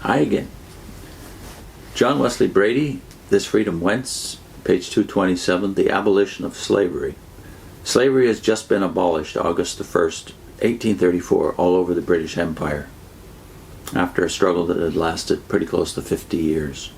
Hi again. John Wesley Bready, This Freedom Whence, page 227, The Abolition of Slavery. Slavery has just been abolished August the 1st, 1834, all over the British Empire, after a struggle that had lasted pretty close to 50 years.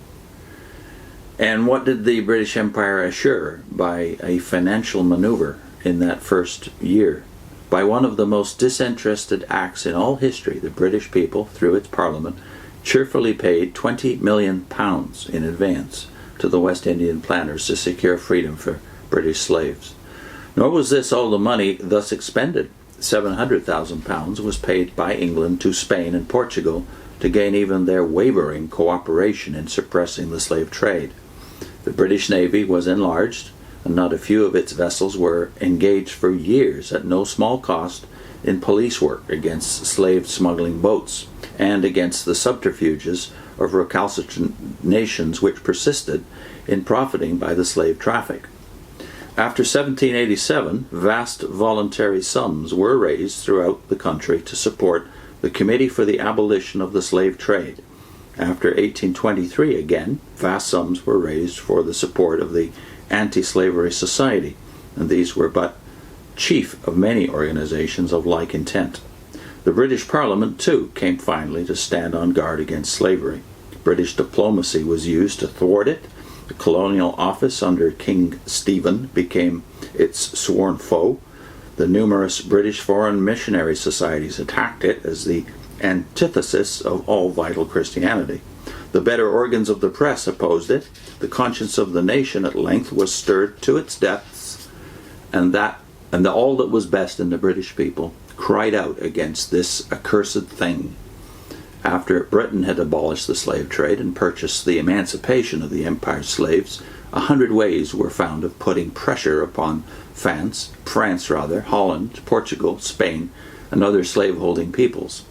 And what did the British Empire assure by a financial maneuver in that first year? By one of the most disinterested acts in all history, the British people, through its Parliament, cheerfully paid £20 million in advance to the West Indian planters to secure freedom for British slaves. Nor was this all the money thus expended. £700,000 was paid by England to Spain and Portugal to gain even their wavering cooperation in suppressing the slave trade. The British Navy was enlarged, and not a few of its vessels were engaged for years at no small cost in police work against slave smuggling boats and against the subterfuges of recalcitrant nations which persisted in profiting by the slave traffic. After 1787, vast voluntary sums were raised throughout the country to support the Committee for the Abolition of the Slave Trade. After 1823, again, vast sums were raised for the support of the Anti-Slavery Society, and these were but chief of many organizations of like intent. The British Parliament, too, came finally to stand on guard against slavery. British diplomacy was used to thwart it. The Colonial Office under King Stephen became its sworn foe. The numerous British foreign missionary societies attacked it as the antithesis of all vital Christianity. The better organs of the press opposed it. The conscience of the nation at length was stirred to its depths, and all that was best in the British people cried out against this accursed thing. After Britain had abolished the slave trade and purchased the emancipation of the empire's slaves, 100 ways were found of putting pressure upon France, Holland, Portugal, Spain, and other slave-holding peoples.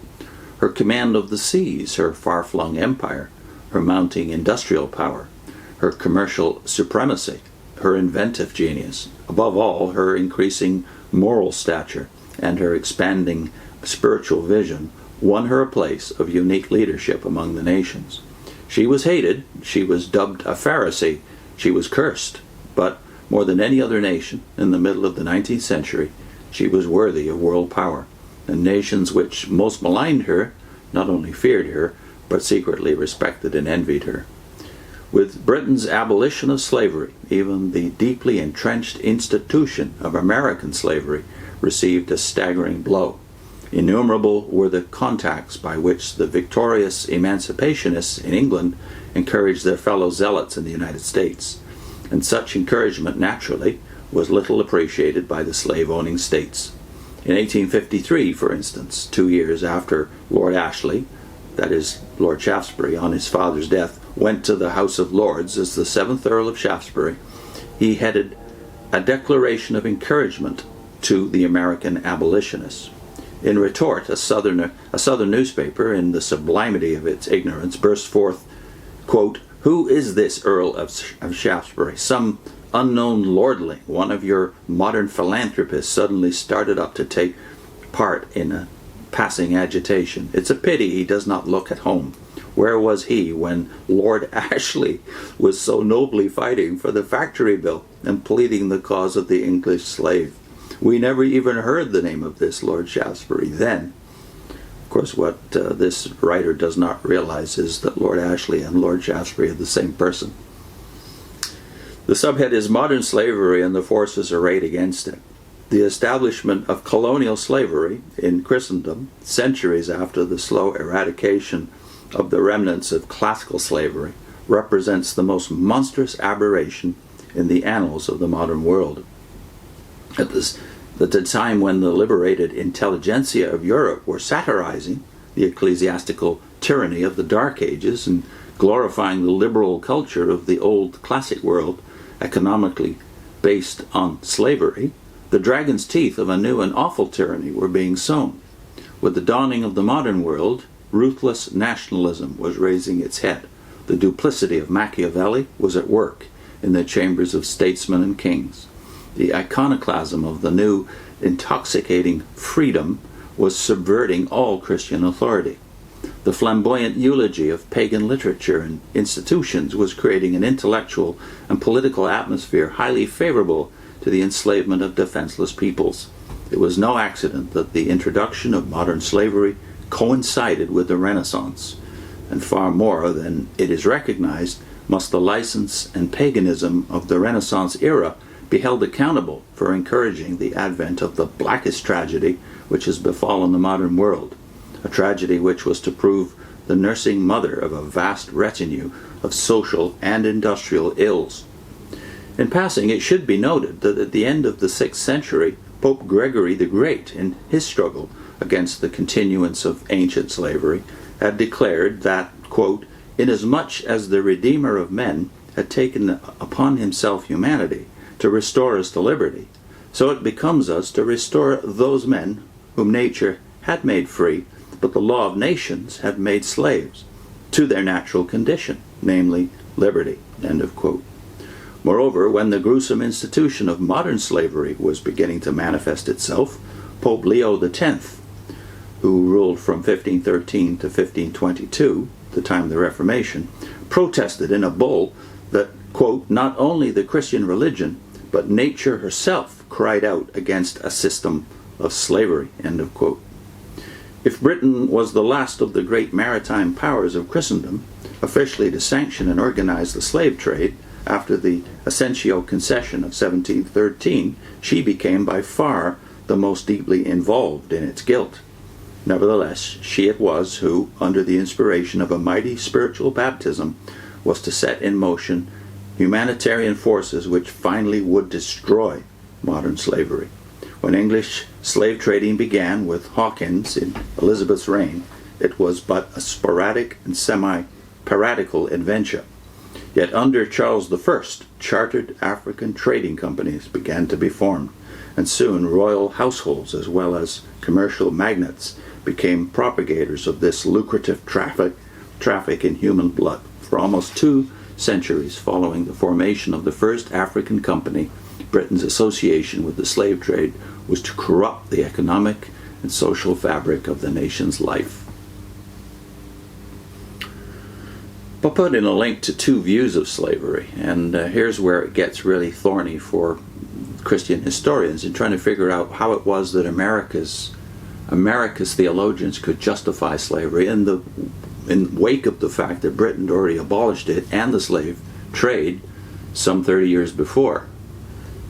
Her command of the seas, her far-flung empire, her mounting industrial power, her commercial supremacy, her inventive genius, above all, her increasing moral stature and her expanding spiritual vision won her a place of unique leadership among the nations. She was hated, she was dubbed a Pharisee, she was cursed, but more than any other nation in the middle of the 19th century, she was worthy of world power, and nations which most maligned her not only feared her, but secretly respected and envied her. With Britain's abolition of slavery, even the deeply entrenched institution of American slavery received a staggering blow. Innumerable were the contacts by which the victorious emancipationists in England encouraged their fellow zealots in the United States, and such encouragement, naturally, was little appreciated by the slave-owning states. In 1853, for instance, 2 years after Lord Ashley, that is, Lord Shaftesbury, on his father's death, went to the House of Lords as the 7th Earl of Shaftesbury, he headed a declaration of encouragement to the American abolitionists. In retort, a southern newspaper, in the sublimity of its ignorance, burst forth, quote, "Who is this Earl of Shaftesbury? Some unknown lordling, one of your modern philanthropists, suddenly started up to take part in a passing agitation. It's a pity he does not look at home. Where was he when Lord Ashley was so nobly fighting for the factory bill and pleading the cause of the English slave? We never even heard the name of this Lord Shaftesbury then." Of course, what this writer does not realize is that Lord Ashley and Lord Shaftesbury are the same person. The subhead is Modern Slavery and the Forces Arrayed Against It. The establishment of colonial slavery in Christendom, centuries after the slow eradication of the remnants of classical slavery, represents the most monstrous aberration in the annals of the modern world. At the time when the liberated intelligentsia of Europe were satirizing the ecclesiastical tyranny of the Dark Ages and glorifying the liberal culture of the old classic world, economically based on slavery, the dragon's teeth of a new and awful tyranny were being sown. With the dawning of the modern world, ruthless nationalism was raising its head. The duplicity of Machiavelli was at work in the chambers of statesmen and kings. The iconoclasm of the new intoxicating freedom was subverting all Christian authority. The flamboyant eulogy of pagan literature and institutions was creating an intellectual and political atmosphere highly favorable to the enslavement of defenseless peoples. It was no accident that the introduction of modern slavery coincided with the Renaissance, and far more than it is recognized must the license and paganism of the Renaissance era be held accountable for encouraging the advent of the blackest tragedy which has befallen the modern world, a tragedy which was to prove the nursing mother of a vast retinue of social and industrial ills. In passing, it should be noted that at the end of the 6th century, Pope Gregory the Great, in his struggle against the continuance of ancient slavery, had declared that, quote, "Inasmuch as the Redeemer of men had taken upon himself humanity to restore us to liberty, so it becomes us to restore those men whom nature had made free, but the law of nations had made slaves, to their natural condition, namely liberty." End of quote. Moreover, when the gruesome institution of modern slavery was beginning to manifest itself, Pope Leo X, who ruled from 1513 to 1522, the time of the Reformation, protested in a bull that, quote, "not only the Christian religion, but nature herself cried out against a system of slavery." End of quote. If Britain was the last of the great maritime powers of Christendom, officially to sanction and organize the slave trade, after the Asiento concession of 1713, she became by far the most deeply involved in its guilt. Nevertheless, she it was who, under the inspiration of a mighty spiritual baptism, was to set in motion humanitarian forces which finally would destroy modern slavery. When English slave trading began with Hawkins in Elizabeth's reign, it was but a sporadic and semi-piratical adventure. Yet under Charles I, chartered African trading companies began to be formed, and soon royal households as well as commercial magnates became propagators of this lucrative traffic in human blood. For almost 2 centuries following the formation of the first African company, Britain's association with the slave trade was to corrupt the economic and social fabric of the nation's life. I'll put in a link to 2 views of slavery, and here's where it gets really thorny for Christian historians in trying to figure out how it was that America's theologians could justify slavery in wake of the fact that Britain had already abolished it and the slave trade some 30 years before.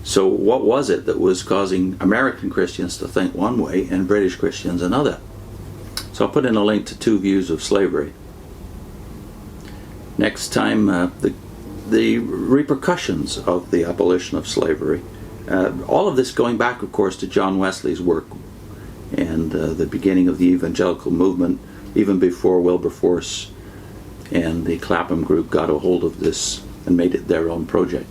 So what was it that was causing American Christians to think one way and British Christians another? So I'll put in a link to 2 views of slavery. Next time, the repercussions of the abolition of slavery. All of this going back, of course, to John Wesley's work and the beginning of the evangelical movement, even before Wilberforce and the Clapham group got a hold of this and made it their own project.